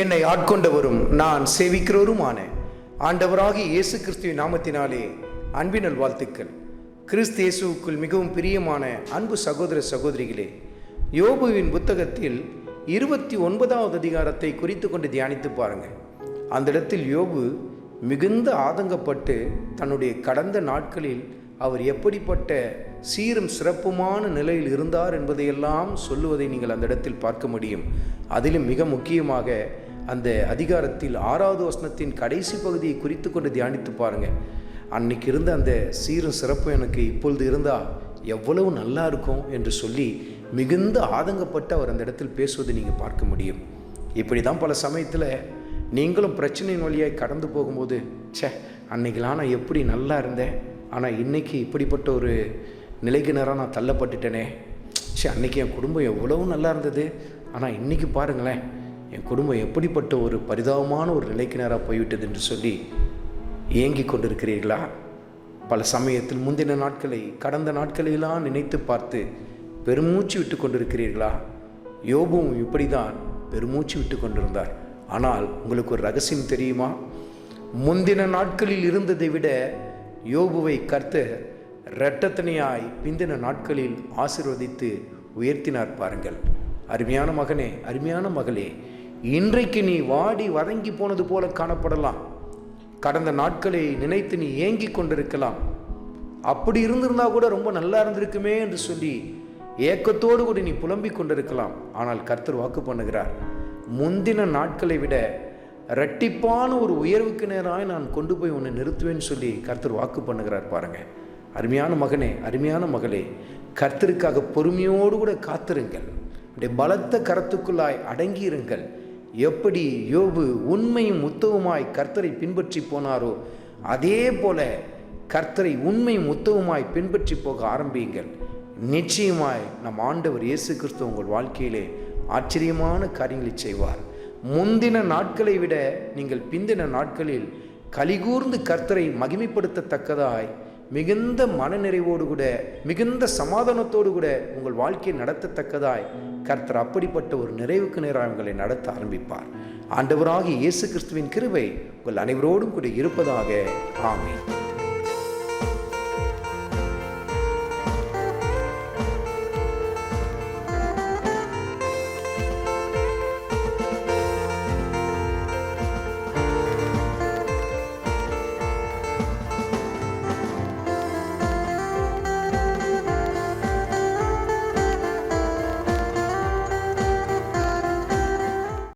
என்னை ஆட்கொண்டவரும் நான் சேவிக்கிறவருமான ஆண்டவராகிய இயேசு கிறிஸ்துவின் நாமத்தினாலே அன்பின் நல்வாழ்த்துக்கள். கிறிஸ்து இயேசுவுக்குள் மிகவும் பிரியமான அன்பு சகோதர சகோதரிகளே, யோபுவின் புத்தகத்தில் 29வது அதிகாரத்தை குறித்து கொண்டு தியானித்து பாருங்கள். அந்த இடத்தில் யோபு மிகுந்த ஆதங்கப்பட்டு தன்னுடைய கடந்த நாட்களில் அவர் எப்படிப்பட்ட சீரும் சிறப்புமான நிலையில் இருந்தார் என்பதையெல்லாம் சொல்லுவதை நீங்கள் அந்த இடத்தில் பார்க்க முடியும். அதிலும் மிக முக்கியமாக அந்த அதிகாரத்தில் 6வது வசனத்தின் கடைசி பகுதியை குறித்து கொண்டு தியானித்து பாருங்கள். அன்னைக்கு இருந்த அந்த சீரும் சிறப்பும் எனக்கு இப்பொழுது இருந்தால் எவ்வளவு நல்லா இருக்கும் என்று சொல்லி மிகுந்த ஆதங்கப்பட்டு அவர் அந்த இடத்தில் பேசுவதை நீங்கள் பார்க்க முடியும். இப்படி தான் பல சமயத்தில் நீங்களும் பிரச்சனையின் வழியாக கடந்து போகும்போது, அன்னைக்கெல்லாம் நான் எப்படி நல்லா இருந்தேன், ஆனால் இன்றைக்கி இப்படிப்பட்ட ஒரு நிலைக்கு நேரம் நான் தள்ளப்பட்டுட்டேனே, அன்றைக்கி என் குடும்பம் எவ்வளவு நல்லா இருந்தது, ஆனால் இன்றைக்கி பாருங்களேன் என் குடும்பம் எப்படிப்பட்ட ஒரு பரிதாபமான ஒரு நிலைக்கு நேராக போய்விட்டது என்று சொல்லி ஏங்கி கொண்டிருக்கிறீர்களா? பல சமயத்தில் முந்தின நாட்களை, கடந்த நாட்களையெல்லாம் நினைத்து பார்த்து பெருமூச்சு விட்டு கொண்டிருக்கிறீர்களா? யோபுவும் இப்படி தான் பெருமூச்சு விட்டு கொண்டிருந்தார். ஆனால் உங்களுக்கு ஒரு ரகசியம் தெரியுமா? முந்தின நாட்களில் இருந்ததை விட யோபுவை கர்த்தர் இரட்டத்தனையாய் பிந்தின நாட்களில் ஆசீர்வதித்து உயர்த்தினார் பாருங்கள். அருமையான மகனே, அருமையான மகளே, இன்றைக்கு நீ வாடி வதங்கி போனது போல காணப்படலாம். கடந்த நாட்களை நினைத்து நீ ஏங்கி கொண்டிருக்கலாம். அப்படி இருந்திருந்தா கூட ரொம்ப நல்லா இருந்திருக்குமே என்று சொல்லி ஏக்கத்தோடு கூட நீ புலம்பிக் கொண்டிருக்கலாம். ஆனால் கர்த்தர் வாக்கு பண்ணுகிறார், முந்தின நாட்களை விட இரட்டிப்பான ஒரு உயர்வுக்கு நேராக நான் கொண்டு போய் உன்னை நிறுத்துவேன்னு சொல்லி கர்த்தர் வாக்கு பண்ணுகிறார் பாருங்கள். அருமையான மகனே, அருமையான மகளே, கர்த்தருக்காக பொறுமையோடு கூட காத்திருங்கள். பலத்த கரத்துக்குள்ளாய் அடங்கியிருங்கள். எப்படி யோபு உண்மையும் உத்தவமாய் கர்த்தரை பின்பற்றி போனாரோ அதே போல கர்த்தரை உண்மையும் உத்தவமாய் பின்பற்றி போக ஆரம்பியுங்கள். நிச்சயமாய் நம் ஆண்டவர் இயேசு கிறிஸ்து உங்கள் வாழ்க்கையிலே ஆச்சரியமான காரியங்களை செய்வார். முந்தின நாட்களை விட நீங்கள் பிந்தின நாட்களில் கலிகூர்ந்து கர்த்தரை மகிமைப்படுத்தத்தக்கதாய் மிகுந்த மனநிறைவோடு கூட, மிகுந்த சமாதானத்தோடு கூட உங்கள் வாழ்க்கையை நடத்தத்தக்கதாய் கர்த்தர் அப்படிப்பட்ட ஒரு நிறைவுக்கு நேராக உங்களை நடத்த ஆரம்பிப்பார். ஆண்டவராகிய இயேசு கிறிஸ்துவின் கிருபை உங்கள் அனைவரோடும் கூட இருப்பதாக. ஆமென்.